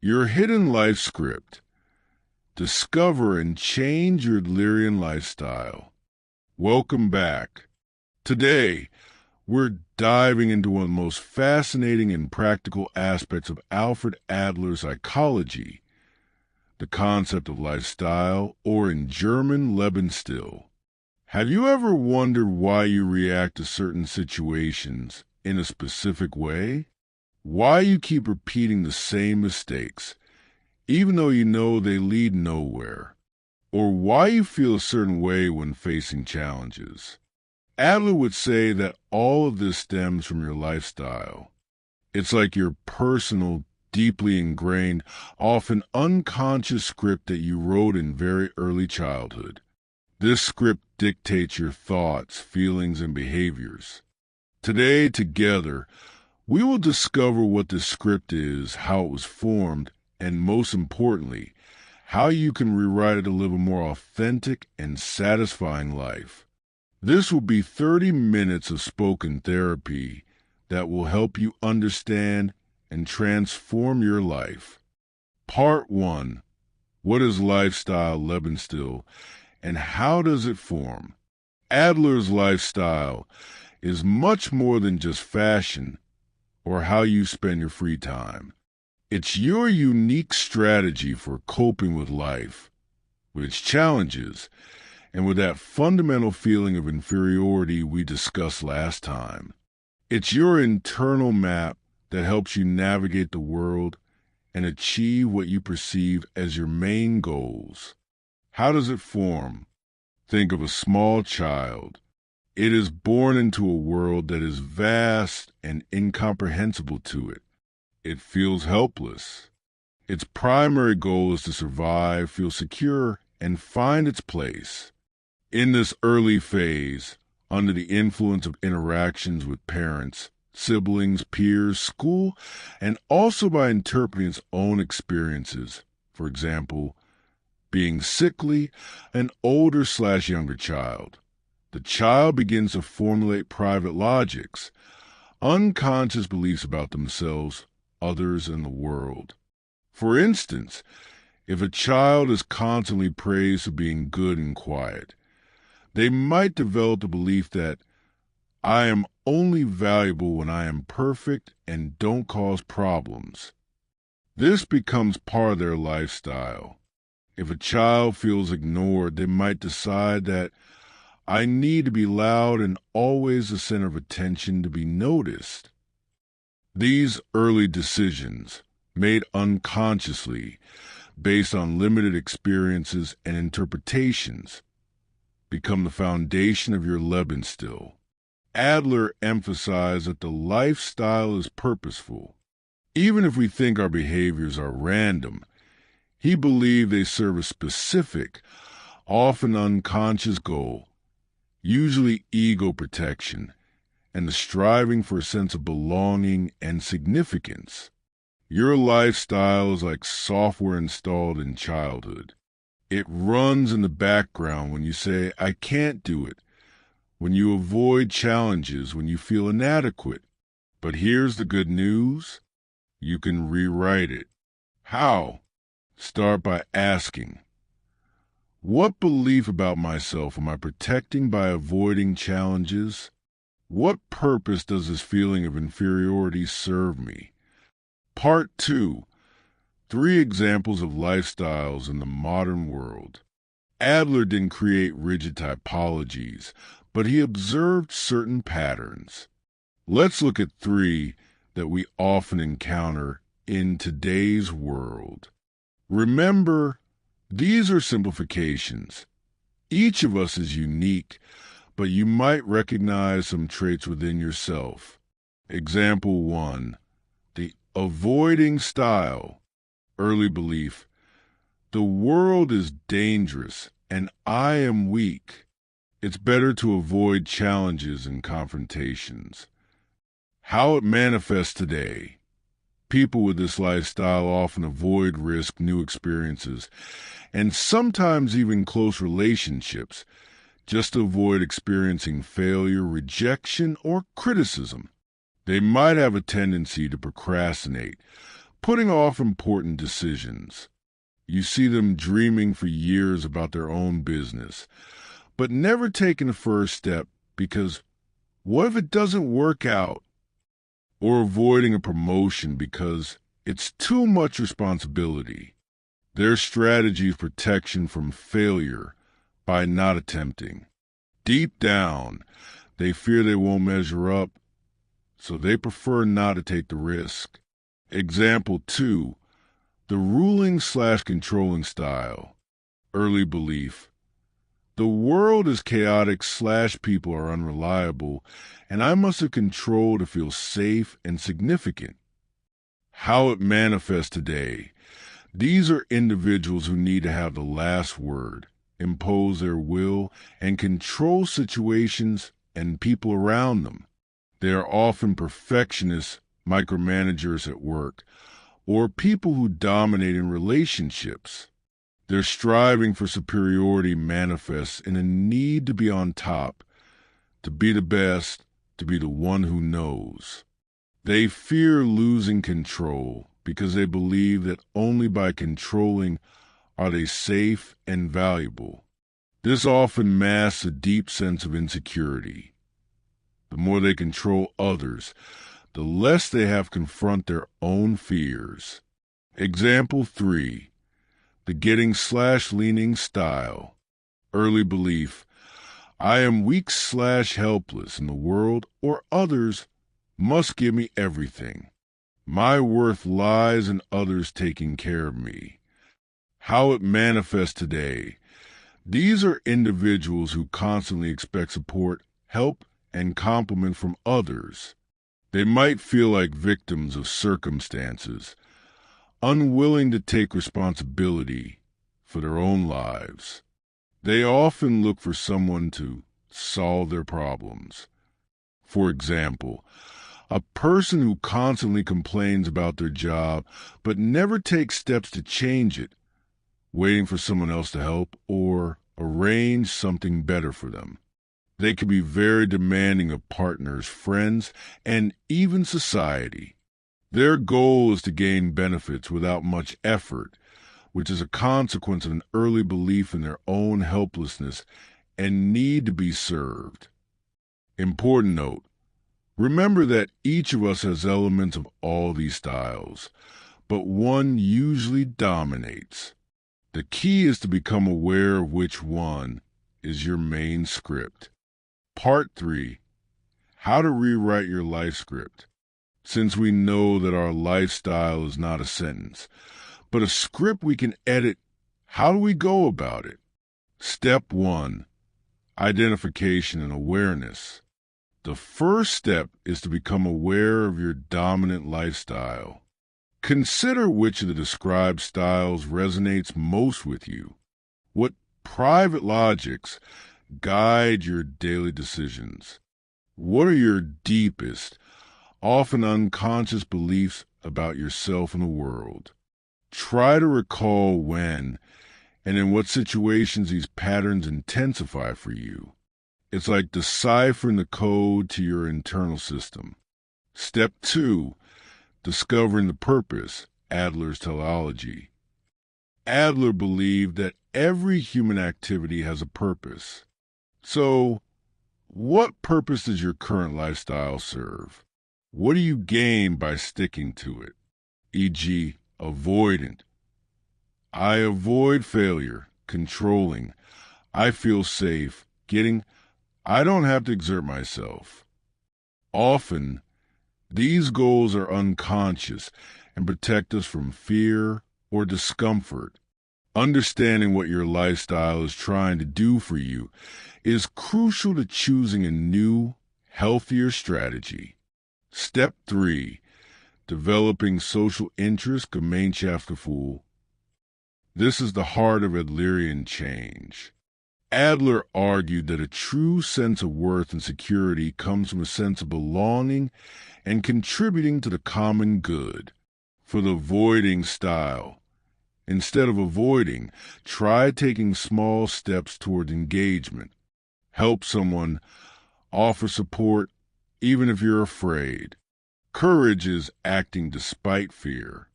Your hidden life script. Discover and change your Adlerian lifestyle. Welcome back. Today, we're diving into one of the most fascinating and practical aspects of Alfred Adler's psychology, the concept of lifestyle, or in German, Lebensstil. Have you ever wondered why you react to certain situations in a specific way? Why you keep repeating the same mistakes, even though you know they lead nowhere? Or why you feel a certain way when facing challenges? Adler would say that all of this stems from your lifestyle. It's like your personal, deeply ingrained, often unconscious script that you wrote in very early childhood. This script dictates your thoughts, feelings, and behaviors. Today, together, we will discover what this script is, how it was formed, and most importantly, how you can rewrite it to live a more authentic and satisfying life. This will be 30 minutes of spoken therapy that will help you understand and transform your life. Part 1. What is lifestyle, Lebensstil, and how does it form? Adler's lifestyle is much more than just fashion or how you spend your free time. It's your unique strategy for coping with life, with its challenges, and with that fundamental feeling of inferiority we discussed last time. It's your internal map that helps you navigate the world and achieve what you perceive as your main goals. How does it form? Think of a small child. It is born into a world that is vast and incomprehensible to it. It feels helpless. Its primary goal is to survive, feel secure, and find its place. In this early phase, under the influence of interactions with parents, siblings, peers, school, and also by interpreting its own experiences, for example, being sickly, an older/younger child, the child begins to formulate private logics, unconscious beliefs about themselves, others, and the world. For instance, if a child is constantly praised for being good and quiet, they might develop the belief that I am only valuable when I am perfect and don't cause problems. This becomes part of their lifestyle. If a child feels ignored, they might decide that I need to be loud and always the center of attention to be noticed. These early decisions, made unconsciously, based on limited experiences and interpretations, become the foundation of your Lebensstil. Adler emphasized that the lifestyle is purposeful. Even if we think our behaviors are random, he believed they serve a specific, often unconscious goal, usually ego protection, and the striving for a sense of belonging and significance. Your lifestyle is like software installed in childhood. It runs in the background when you say, I can't do it, when you avoid challenges, when you feel inadequate. But here's the good news. You can rewrite it. How? Start by asking, what belief about myself am I protecting by avoiding challenges? What purpose does this feeling of inferiority serve me? Part 2. 3 examples of lifestyles in the modern world. Adler didn't create rigid typologies, but he observed certain patterns. Let's look at 3 that we often encounter in today's world. Remember, these are simplifications. Each of us is unique, but you might recognize some traits within yourself. Example 1. The avoiding style. Early belief. The world is dangerous, and I am weak. It's better to avoid challenges and confrontations. How it manifests today. People with this lifestyle often avoid risk, new experiences, and sometimes even close relationships, just to avoid experiencing failure, rejection, or criticism. They might have a tendency to procrastinate, Putting off important decisions. You see them dreaming for years about their own business, but never taking the first step because what if it doesn't work out? Or avoiding a promotion because it's too much responsibility. Their strategy is protection from failure by not attempting. Deep down, they fear they won't measure up, so they prefer not to take the risk. Example 2, the ruling/controlling style. Early belief. The world is chaotic/people are unreliable, and I must have control to feel safe and significant. How it manifests today. These are individuals who need to have the last word, impose their will, and control situations and people around them. They are often perfectionists, micromanagers at work, or people who dominate in relationships. Their striving for superiority manifests in a need to be on top, to be the best, to be the one who knows. They fear losing control because they believe that only by controlling are they safe and valuable. This often masks a deep sense of insecurity. The more they control others, the less they have to confront their own fears. Example 3. The getting/leaning style. Early belief. I am weak/helpless in the world, or others must give me everything. My worth lies in others taking care of me. How it manifests today. These are individuals who constantly expect support, help, and compliment from others. They might feel like victims of circumstances, unwilling to take responsibility for their own lives. They often look for someone to solve their problems. For example, a person who constantly complains about their job but never takes steps to change it, waiting for someone else to help or arrange something better for them. They can be very demanding of partners, friends, and even society. Their goal is to gain benefits without much effort, which is a consequence of an early belief in their own helplessness and need to be served. Important note, remember that each of us has elements of all these styles, but one usually dominates. The key is to become aware of which one is your main script. Part 3. How to rewrite your life script. Since we know that our lifestyle is not a sentence, but a script we can edit, how do we go about it? Step 1. Identification and awareness. The first step is to become aware of your dominant lifestyle. Consider which of the described styles resonates most with you. What private logics guide your daily decisions? What are your deepest, often unconscious beliefs about yourself and the world? Try to recall when and in what situations these patterns intensify for you. It's like deciphering the code to your internal system. Step 2. Discovering the purpose, Adler's teleology. Adler believed that every human activity has a purpose. So, what purpose does your current lifestyle serve? What do you gain by sticking to it? E.g., avoidant. I avoid failure, controlling. I feel safe, getting. I don't have to exert myself. Often, these goals are unconscious and protect us from fear or discomfort. Understanding what your lifestyle is trying to do for you is crucial to choosing a new, healthier strategy. Step 3. Developing social interest, Gemeinschaftsgefühl. This is the heart of Adlerian change. Adler argued that a true sense of worth and security comes from a sense of belonging and contributing to the common good. For the avoiding style, instead of avoiding, try taking small steps toward engagement. Help someone, offer support, even if you're afraid. Courage is acting despite fear.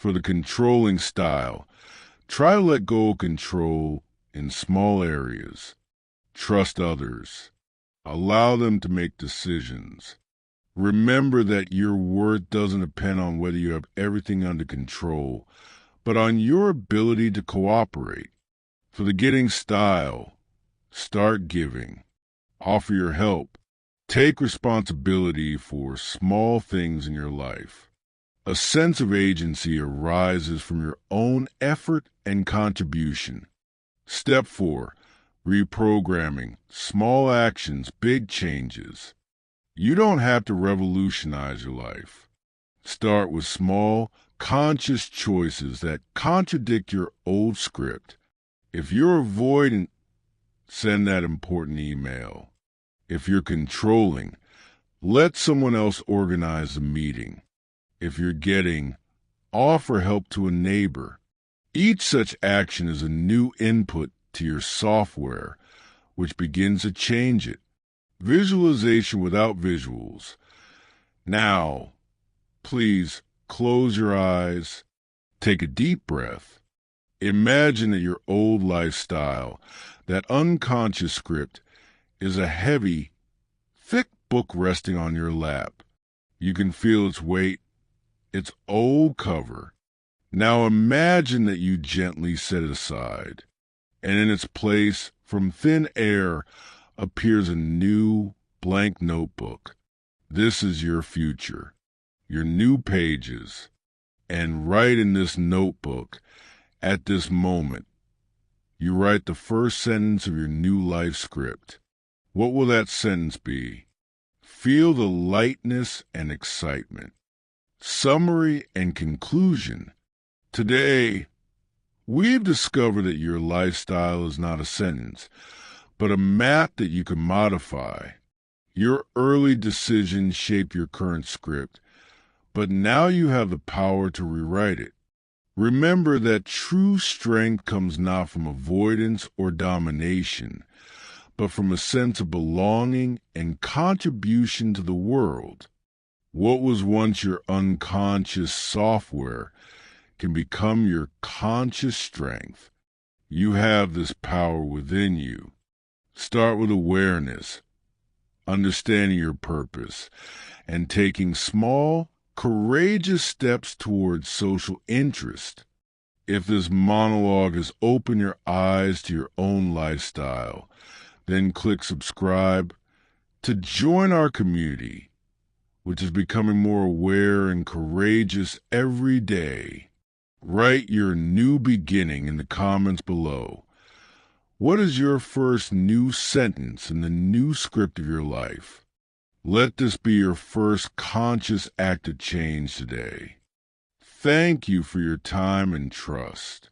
For the controlling style, try to let go of control in small areas. Trust others. Allow them to make decisions. Remember that your worth doesn't depend on whether you have everything under control, but on your ability to cooperate. For the getting style, start giving. Offer your help. Take responsibility for small things in your life. A sense of agency arises from your own effort and contribution. Step 4. Reprogramming. Small actions, big changes. You don't have to revolutionize your life. Start with small, conscious choices that contradict your old script. If you're avoidant, send that important email. If you're controlling, let someone else organize the meeting. If you're getting, offer help to a neighbor. Each such action is a new input to your software, which begins to change it. Visualization without visuals. Now, please close your eyes, take a deep breath. Imagine that your old lifestyle, that unconscious script, is a heavy, thick book resting on your lap. You can feel its weight, its old cover. Now imagine that you gently set it aside, and in its place, from thin air, appears a new, blank notebook. This is your future, your new pages. And right in this notebook, at this moment, you write the first sentence of your new life script. What will that sentence be? Feel the lightness and excitement. Summary and conclusion. Today, we've discovered that your lifestyle is not a sentence, but a map that you can modify. Your early decisions shape your current script, but now you have the power to rewrite it. Remember that true strength comes not from avoidance or domination, but from a sense of belonging and contribution to the world. What was once your unconscious software can become your conscious strength. You have this power within you. Start with awareness, understanding your purpose, and taking small, courageous steps towards social interest. If this monologue has opened your eyes to your own lifestyle, then click subscribe to join our community, which is becoming more aware and courageous every day. Write your new beginning in the comments below. What is your first new sentence in the new script of your life? Let this be your first conscious act of change today. Thank you for your time and trust.